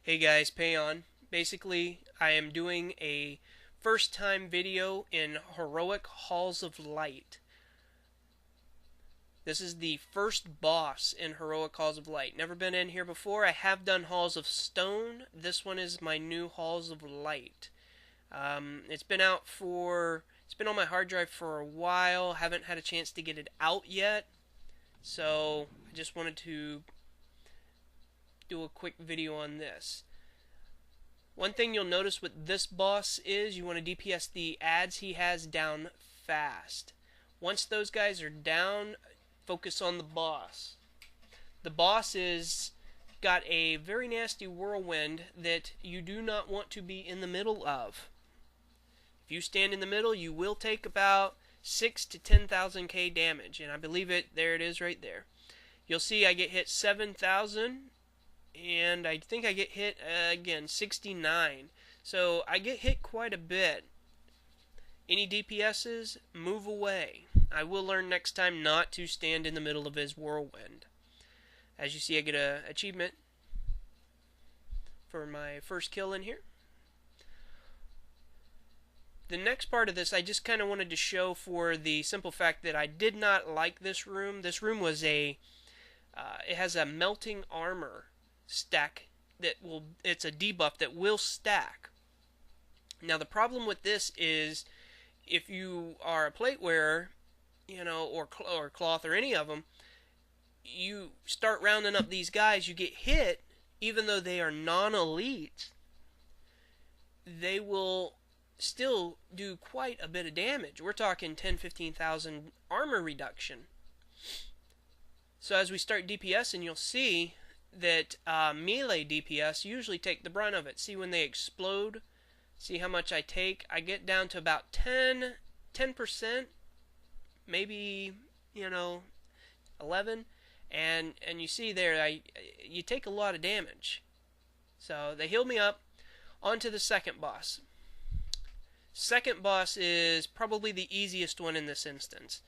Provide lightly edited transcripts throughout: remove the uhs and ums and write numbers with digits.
Hey guys, Paion. Basically, I am doing a first time video in Heroic Halls of Light. This is the first boss in Heroic Halls of Light. Never been in here before. I have done Halls of Stone. This one is my new Halls of Light. It's been on my hard drive for a while. Haven't had a chance to get it out yet. So I just wanted to do a quick video on this. One thing you'll notice with this boss is you want to DPS the ads he has down fast. Once those guys are down, focus on the boss. The boss is got a very nasty whirlwind that you do not want to be in the middle of. If you stand in the middle, you will take about 6 to 10,000 K damage, and I believe it. There it is, right there. You'll see I get hit 7,000. And I think I get hit again 69. So I get hit quite a bit. Any DPSs, move away. I will learn next time not to stand in the middle of his whirlwind. As you see, I get an achievement for my first kill in here. The next part of this I just kind of wanted to show for the simple fact that I did not like this room. This room was it has a melting armor stack it's a debuff that will stack. Now the problem with this is if you are a plate wearer, or cloth or any of them, you start rounding up these guys, you get hit, even though they are non-elite, they will still do quite a bit of damage. We're talking 10-15,000 armor reduction. So as we start DPSing, you'll see that melee DPS usually take the brunt of it. See when they explode? See how much I take? I get down to about 10%, maybe 11, and you see there you take a lot of damage. So they heal me up. On to the second boss. Second boss is probably the easiest one in this instance.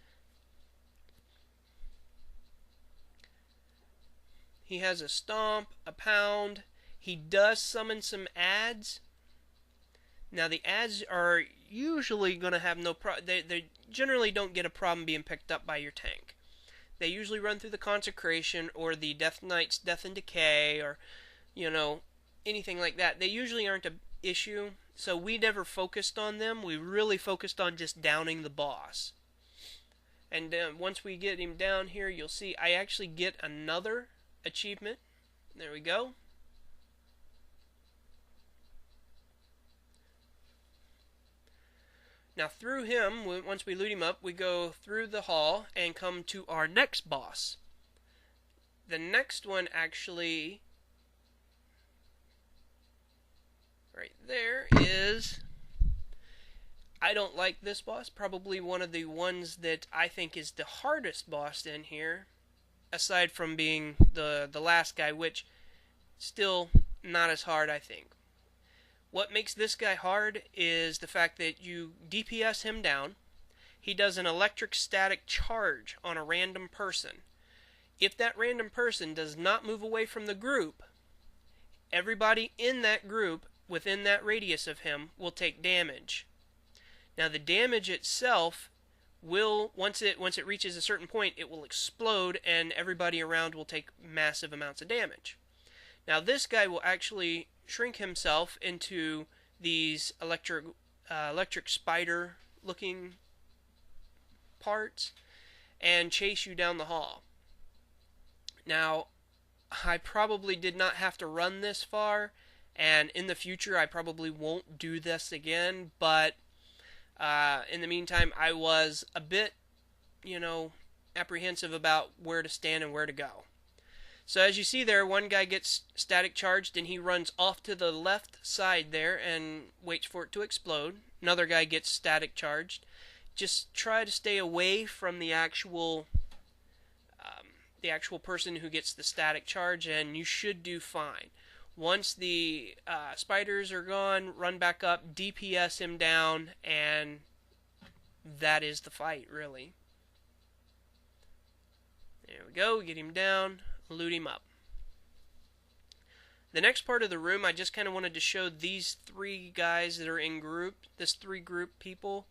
He has a stomp, a pound. He does summon some ads. Now the ads are usually going to have no problem. They generally don't get a problem being picked up by your tank. They usually run through the Consecration or the Death Knight's Death and Decay or, anything like that. They usually aren't an issue, so we never focused on them. We really focused on just downing the boss. And once we get him down here, you'll see I actually get another achievement. There we go. Now through him, once we loot him up, we go through the hall and come to our next boss. The next one actually, right there, is, I don't like this boss, probably one of the ones that I think is the hardest boss in here, aside from being the last guy, which still not as hard, I think. What makes this guy hard is the fact that you DPS him down. He does an electric static charge on a random person. If that random person does not move away from the group, everybody in that group within that radius of him will take damage. Now the damage itself will, once it reaches a certain point, it will explode and everybody around will take massive amounts of damage. Now this guy will actually shrink himself into these electric spider looking parts and chase you down the hall. Now I probably did not have to run this far, and in the future I probably won't do this again, but in the meantime I was a bit apprehensive about where to stand and where to go. So as you see there, one guy gets static charged and he runs off to the left side there and waits for it to explode. Another guy gets static charged. Just try to stay away from the actual person who gets the static charge, and you should do fine. Once the spiders are gone, run back up, DPS him down, and that is the fight, really. There we go, get him down, loot him up. The next part of the room, I just kind of wanted to show these three guys that are in group, this three group people.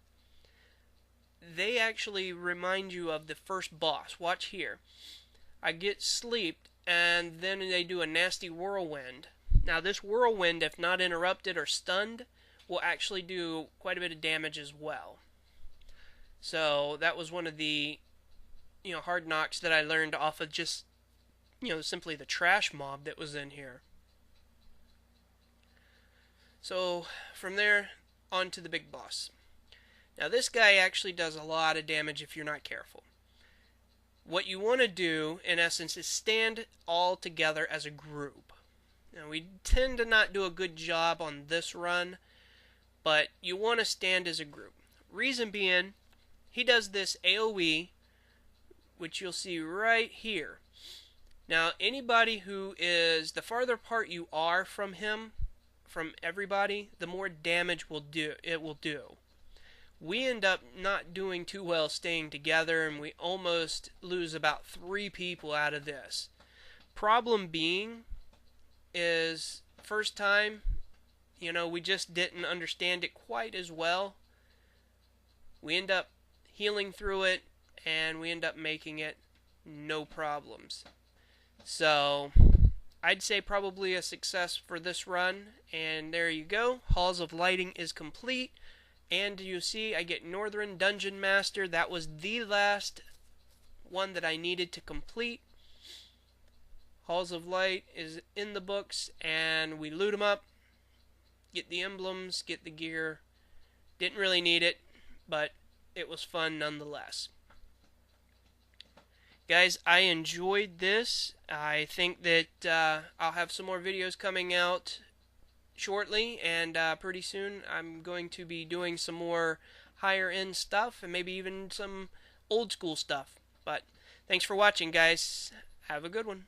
They actually remind you of the first boss. Watch here. I get sleeped, and then they do a nasty whirlwind. Now this whirlwind, if not interrupted or stunned, will actually do quite a bit of damage as well. So that was one of the hard knocks that I learned off of just simply the trash mob that was in here. So from there on to the big boss. Now this guy actually does a lot of damage if you're not careful. What you want to do in essence is stand all together as a group. Now we tend to not do a good job on this run, but you want to stand as a group. Reason being, he does this AoE, which you'll see right here. Now anybody who is, the farther apart you are from him, from everybody, the more damage it will do. We end up not doing too well staying together, and we almost lose about 3 people out of this. Problem being is, first time, we just didn't understand it quite as well. We end up healing through it, and we end up making it no problems. So I'd say probably a success for this run, and there you go. Halls of Lighting is complete, and you see I get Northern Dungeon Master. That was the last one that I needed to complete. Halls of Light is in the books, and we loot them up, get the emblems, get the gear. Didn't really need it, but it was fun nonetheless. Guys, I enjoyed this. I think that I'll have some more videos coming out shortly, and pretty soon I'm going to be doing some more higher end stuff and maybe even some old school stuff. But thanks for watching, guys. Have a good one.